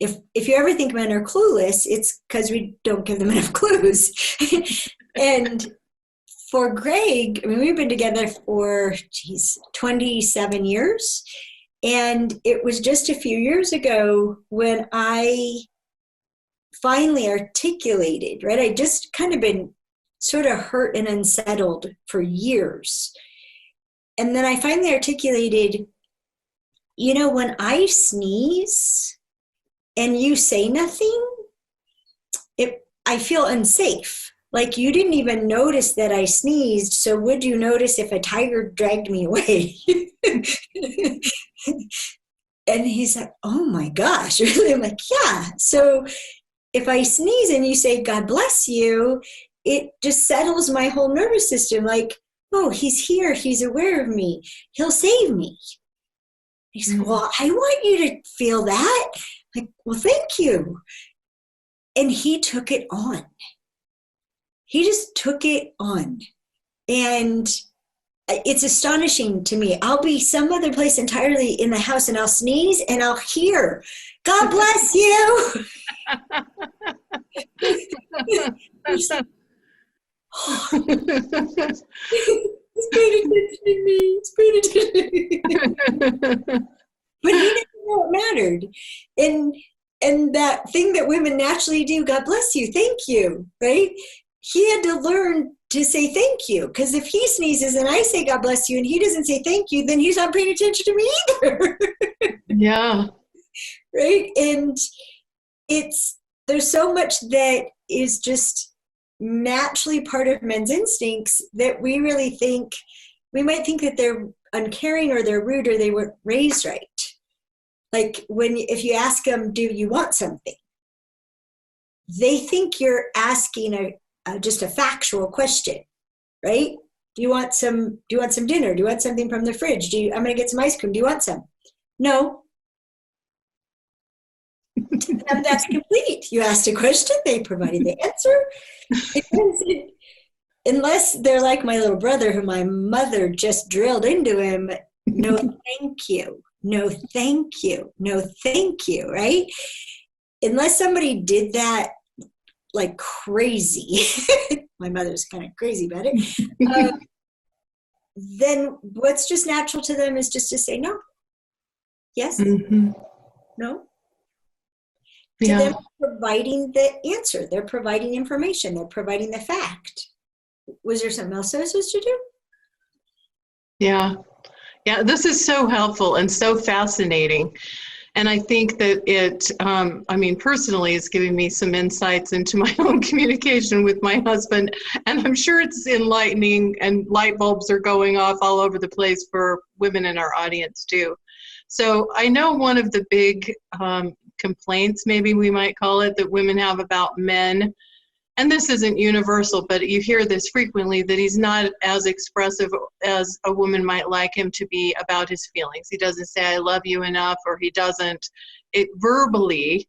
if you ever think men are clueless, it's because we don't give them enough clues. And for Greg, I mean, we've been together for, 27 years. And it was just a few years ago when I finally articulated, right? I just kind of been sort of hurt and unsettled for years. And then I finally articulated, when I sneeze and you say nothing, I feel unsafe. Like, you didn't even notice that I sneezed, so would you notice if a tiger dragged me away? And he's like, oh my gosh, really? I'm like, yeah. So if I sneeze and you say, God bless you, it just settles my whole nervous system. Like, oh, he's here. He's aware of me. He'll save me. He said, well, I want you to feel that. Like, well, thank you. And he took it on. He just took it on. And it's astonishing to me. I'll be some other place entirely in the house and I'll sneeze and I'll hear, God bless you. He's paying attention to me. He's paying attention. But he didn't know it mattered. And that thing that women naturally do, God bless you, thank you, right? He had to learn to say thank you, because if he sneezes and I say God bless you and he doesn't say thank you, then he's not paying attention to me either. Yeah. Right? And there's so much that is just naturally part of men's instincts that we might think that they're uncaring or they're rude or they weren't raised right. Like if you ask them, do you want something? They think you're asking just a factual question, right? Do you want some dinner? Do you want something from the fridge? I'm going to get some ice cream. Do you want some? No. And that's complete. You asked a question, they provided the answer. Unless they're like my little brother, who my mother just drilled into him, no thank you, no thank you, no thank you, right? Unless somebody did that like crazy, my mother's kind of crazy about it, then what's just natural to them is just to say no. Yes. Mm-hmm. No. To Yeah. them, providing the answer. They're providing information. They're providing the fact. Was there something else I was supposed to do? Yeah. Yeah. This is so helpful and so fascinating. And I think that it, I mean, personally, it's giving me some insights into my own communication with my husband. And I'm sure it's enlightening, and light bulbs are going off all over the place for women in our audience, too. So I know one of the big complaints, maybe we might call it, that women have about men, and this isn't universal, but you hear this frequently, that he's not as expressive as a woman might like him to be about his feelings. He doesn't say, I love you enough, or he doesn't verbally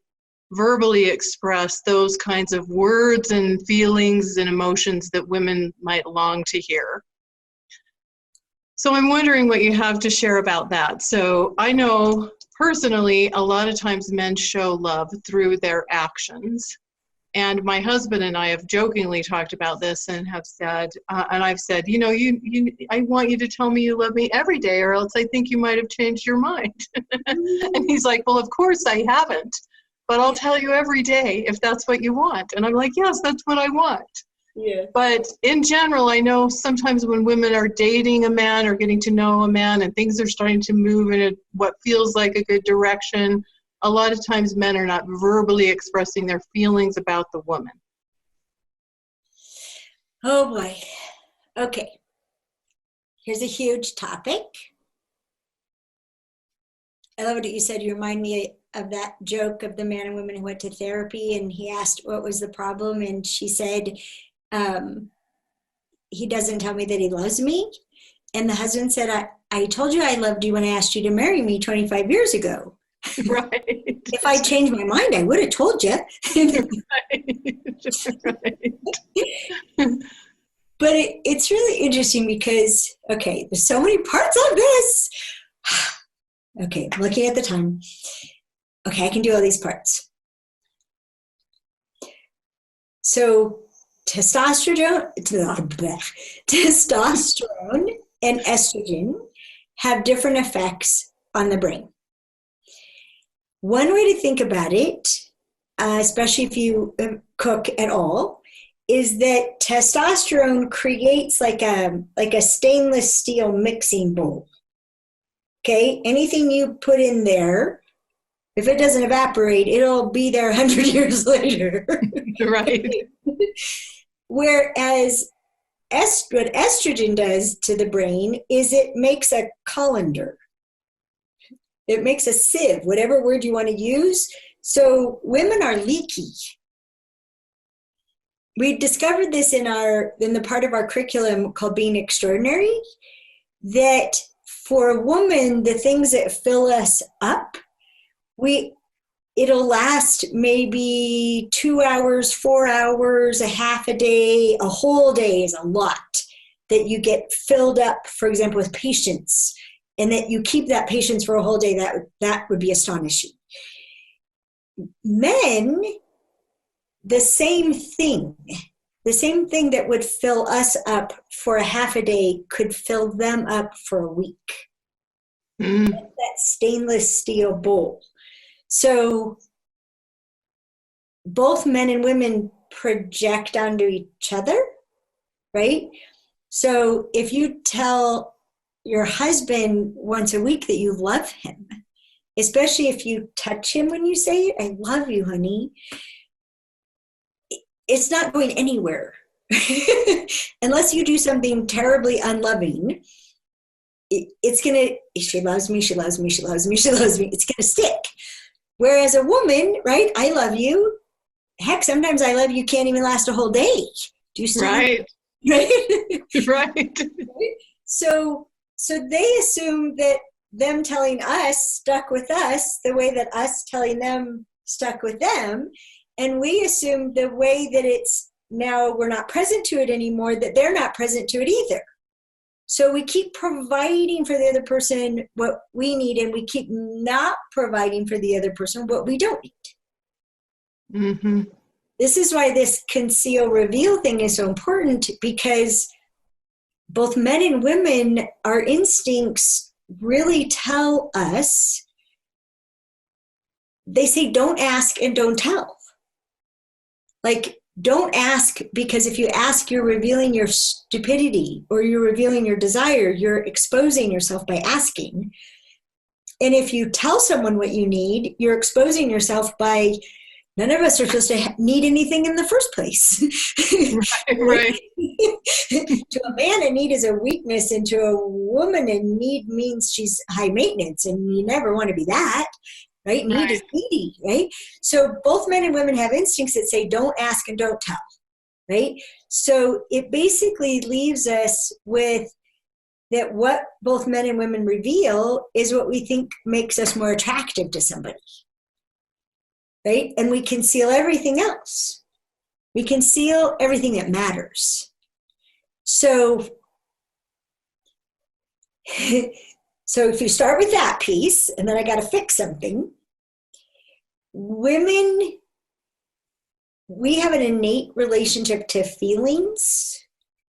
express those kinds of words and feelings and emotions that women might long to hear. So I'm wondering what you have to share about that. So I know personally, a lot of times men show love through their actions. And my husband and I have jokingly talked about this and have said, and I've said, you know, I want you to tell me you love me every day, or else I think you might have changed your mind. And he's like, well, of course I haven't, but I'll tell you every day if that's what you want. And I'm like, yes, that's what I want. Yeah. But in general, I know sometimes when women are dating a man or getting to know a man and things are starting to move in what feels like a good direction, a lot of times men are not verbally expressing their feelings about the woman. Oh boy. Okay. Here's a huge topic. I love what you said. You remind me of that joke of the man and woman who went to therapy, and he asked what was the problem, and she said, he doesn't tell me that he loves me. And the husband said, I told you I loved you when I asked you to marry me 25 years ago. Right. If I changed my mind, I would have told you. Right. But it's really interesting because, okay, there's so many parts of this. Okay, I'm looking at the time. Okay, I can do all these parts. So testosterone and estrogen have different effects on the brain. One way to think about it, especially if you cook at all, is that testosterone creates like a stainless steel mixing bowl. Okay, anything you put in there, if it doesn't evaporate, it'll be there 100 years later. Right. Whereas what estrogen does to the brain is it makes a colander. It makes a sieve, whatever word you want to use. So women are leaky. We discovered this in the part of our curriculum called Being Extraordinary, that for a woman, the things that fill us up, it'll last maybe 2 hours, 4 hours, a half a day, a whole day is a lot that you get filled up, for example, with patience, and that you keep that patience for a whole day. That would be astonishing. Men, the same thing that would fill us up for a half a day could fill them up for a week. That stainless steel bowl. So both men and women project onto each other, right? So if you tell your husband once a week that you love him, especially if you touch him when you say it, I love you, honey, it's not going anywhere. Unless you do something terribly unloving, it's going to, she loves me, she loves me, she loves me, she loves me. It's going to stick. Whereas a woman, right, I love you. Heck, sometimes I love you can't even last a whole day. Do you still right. Right? Right. So they assume that them telling us stuck with us the way that us telling them stuck with them. And we assume the way that it's now we're not present to it anymore, that they're not present to it either. So we keep providing for the other person what we need, and we keep not providing for the other person what we don't need. Mm-hmm. this is why this conceal reveal thing is so important, because both men and women, our instincts really tell us, they say don't ask and don't tell. Like, don't ask, because if you ask, you're revealing your stupidity or you're revealing your desire. You're exposing yourself by asking. And if you tell someone what you need, you're exposing yourself by, none of us are supposed to need anything in the first place. Right. To a man, a need is a weakness, and to a woman, a need means she's high maintenance, and you never want to be that. Right? Need is needy, right? So both men and women have instincts that say don't ask and don't tell, right? So it basically leaves us with that what both men and women reveal is what we think makes us more attractive to somebody, right? And we conceal everything else. We conceal everything that matters. So if you start with that piece, and then I got to fix something. Women, we have an innate relationship to feelings,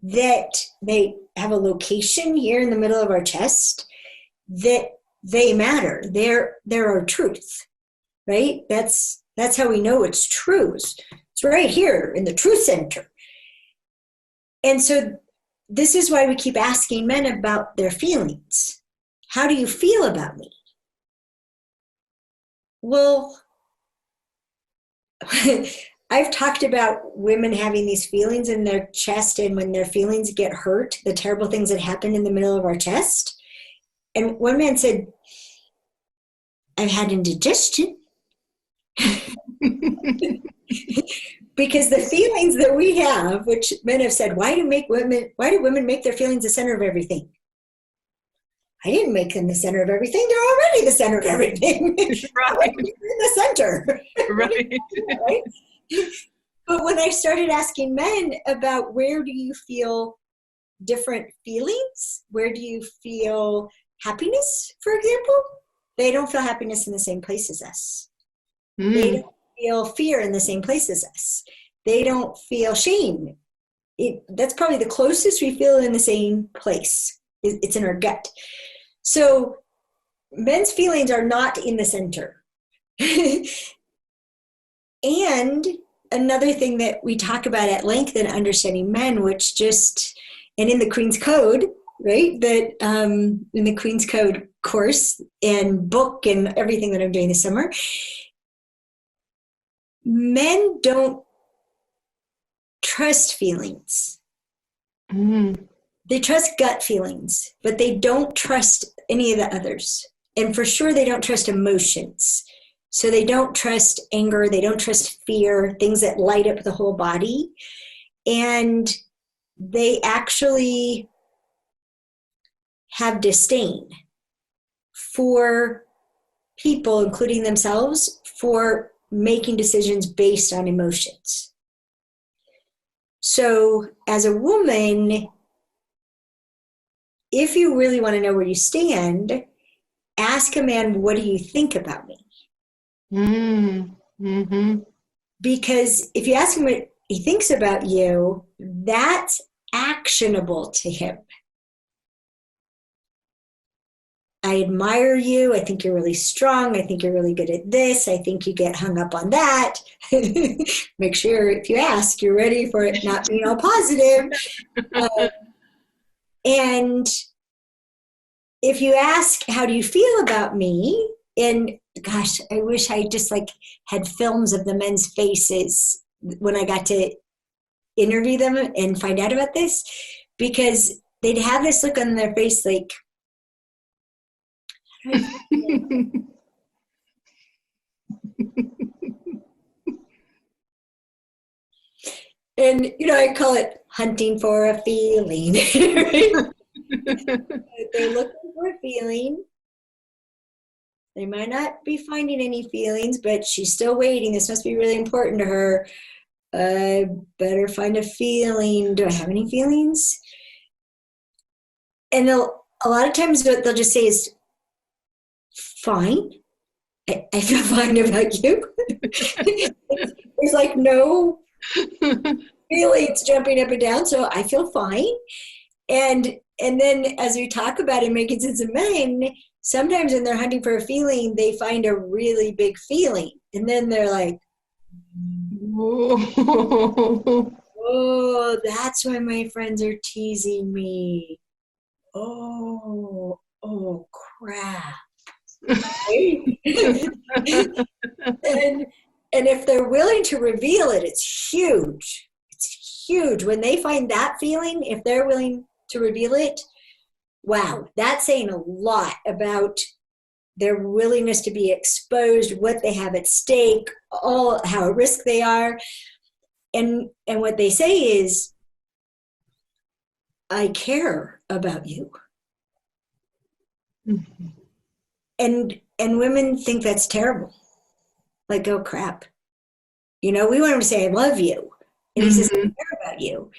that they have a location here in the middle of our chest, that they matter. They're our truth, right? That's how we know it's true. It's right here in the truth center. And so this is why we keep asking men about their feelings. How do you feel about me? Well, I've talked about women having these feelings in their chest, and when their feelings get hurt, the terrible things that happen in the middle of our chest. And one man said, I've had indigestion. Because the feelings that we have, which men have said, why do women make their feelings the center of everything? I didn't make them the center of everything. They're already the center of everything. Right. You're in the center. Right. Right? But when I started asking men about where do you feel different feelings, where do you feel happiness, for example, they don't feel happiness in the same place as us. They don't feel fear in the same place as us. They don't feel shame. That's probably the closest we feel in the same place. It's in our gut. So men's feelings are not in the center. And another thing that we talk about at length in Understanding Men, which and in the Queen's Code, right? That in the Queen's Code course and book and everything that I'm doing this summer, men don't trust feelings. They trust gut feelings, but they don't trust any of the others. And for sure, they don't trust emotions. So they don't trust anger. They don't trust fear, things that light up the whole body. And they actually have disdain for people, including themselves, for making decisions based on emotions. So as a woman, if you really want to know where you stand, ask a man, what do you think about me? Mm-hmm. Because if you ask him what he thinks about you, that's actionable to him. I admire you. I think you're really strong. I think you're really good at this. I think you get hung up on that. Make sure if you ask, you're ready for it not being all positive. And if you ask, how do you feel about me? And gosh, I wish I just had films of the men's faces when I got to interview them and find out about this, because they'd have this look on their face like, and I call it hunting for a feeling. They're looking for a feeling. They might not be finding any feelings, but she's still waiting. This must be really important to her. I better find a feeling. Do I have any feelings? And a lot of times what they'll just say is, fine. I feel fine about you. It's there's like no feelings jumping up and down, so I feel fine. And then as we talk about it, making sense of men, sometimes when they're hunting for a feeling, they find a really big feeling. And then they're like, oh, that's why my friends are teasing me. Oh, crap. And if they're willing to reveal it, it's huge. It's huge. When they find that feeling, if they're willing to reveal it, wow, that's saying a lot about their willingness to be exposed, what they have at stake, all how at risk they are. And what they say is, I care about you. Mm-hmm. And women think that's terrible. Like, oh crap. We want him to say, I love you. And he says, I care about you.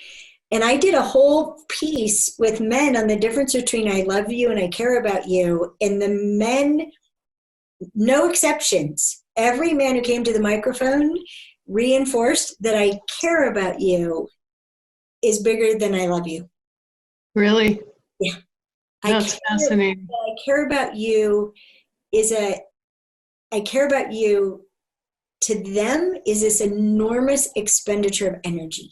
And I did a whole piece with men on the difference between I love you and I care about you. And the men, no exceptions, every man who came to the microphone reinforced that I care about you is bigger than I love you. Really? Yeah. That's fascinating. I care about you I care about you to them is this enormous expenditure of energy.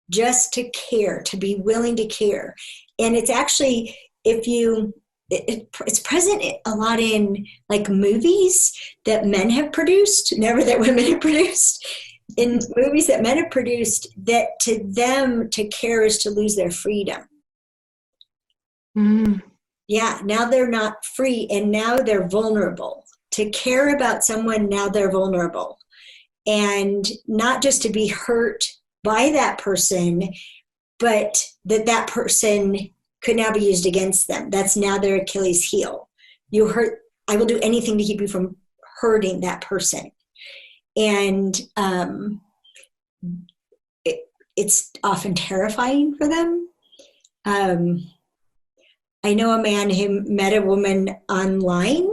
Just to care, to be willing to care. And it's actually, it's present a lot in like movies that men have produced, never that women have produced. In movies that men have produced, that to them to care is to lose their freedom. Mm. Yeah, now they're not free and now they're vulnerable. To care about someone, now they're vulnerable. And not just to be hurt by that person, but that person could now be used against them. That's now their Achilles heel. You hurt, I will do anything to keep you from hurting that person. And it's often terrifying for them. I know a man who met a woman online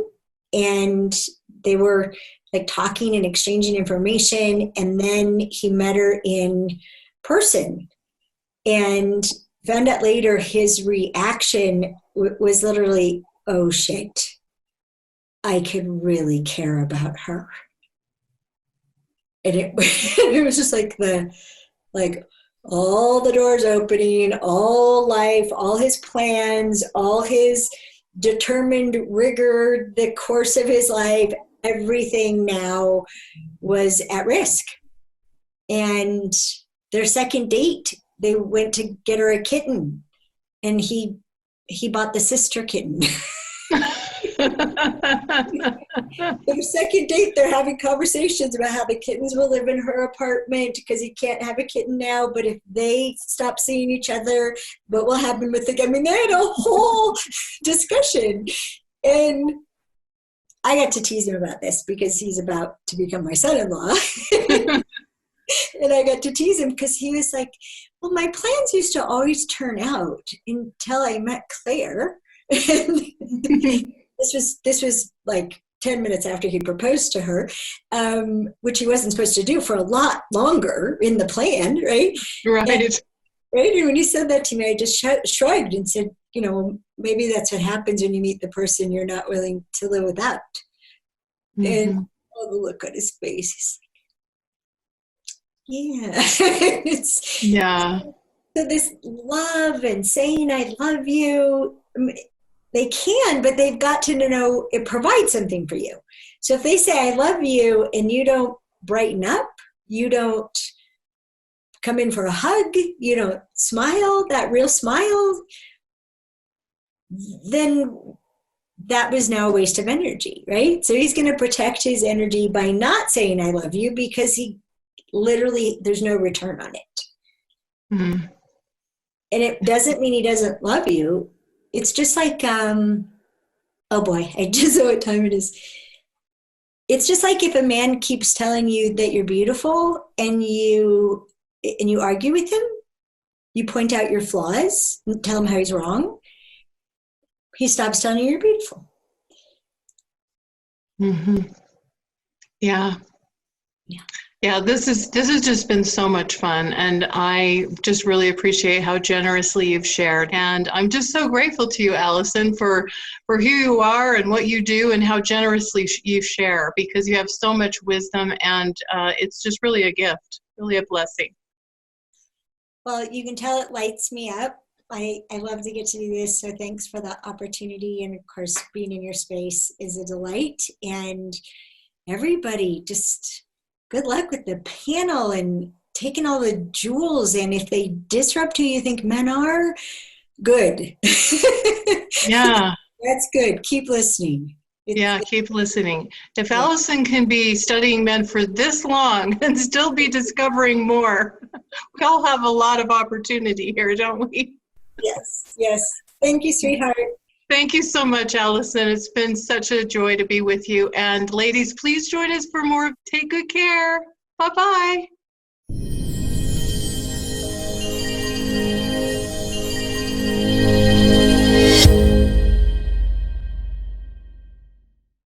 and they were like talking and exchanging information, and then he met her in person and found out later his reaction was literally, oh shit, I could really care about her. And it was just like all the doors opening, all life, all his plans, all his determined rigor, the course of his life, everything now was at risk. And their second date, they went to get her a kitten, and he bought the sister kitten. Their second date, they're having conversations about how the kittens will live in her apartment because he can't have a kitten now, but if they stop seeing each other, what will happen with the, I mean, they had a whole discussion. And I got to tease him about this because he's about to become my son-in-law. And I got to tease him because he was like, well, my plans used to always turn out until I met Claire. And this was like 10 minutes after he proposed to her, which he wasn't supposed to do for a lot longer in the plan, right? Right. And when he said that to me, I just shrugged and said, maybe that's what happens when you meet the person you're not willing to live without. Mm-hmm. And the look on his face, he's like, yeah. Yeah. So this love and saying I love you, they can, but they've got to know it provides something for you. So if they say I love you and you don't brighten up, you don't come in for a hug, you don't smile, that real smile, then that was now a waste of energy, right? So he's going to protect his energy by not saying I love you because he literally, there's no return on it. Mm-hmm. And it doesn't mean he doesn't love you. It's just like, oh boy, I just know what time it is. It's just like if a man keeps telling you that you're beautiful and you argue with him, you point out your flaws and tell him how he's wrong, he stops telling you you're beautiful. Mm-hmm. Yeah. Yeah. Yeah, this has just been so much fun, and I just really appreciate how generously you've shared. And I'm just so grateful to you, Allison, for who you are and what you do, and how generously you share, because you have so much wisdom, and it's just really a gift, really a blessing. Well, you can tell it lights me up. I love to get to do this, so thanks for the opportunity. And of course, being in your space is a delight. And everybody, just good luck with the panel and taking all the jewels. And if they disrupt who you think men are, good. Yeah. That's good. Keep listening. Yeah, keep listening. If Allison can be studying men for this long and still be discovering more, we all have a lot of opportunity here, don't we? Yes, yes. Thank you, sweetheart. Thank you so much, Allison. It's been such a joy to be with you. And ladies, please join us for more. Take good care. Bye-bye.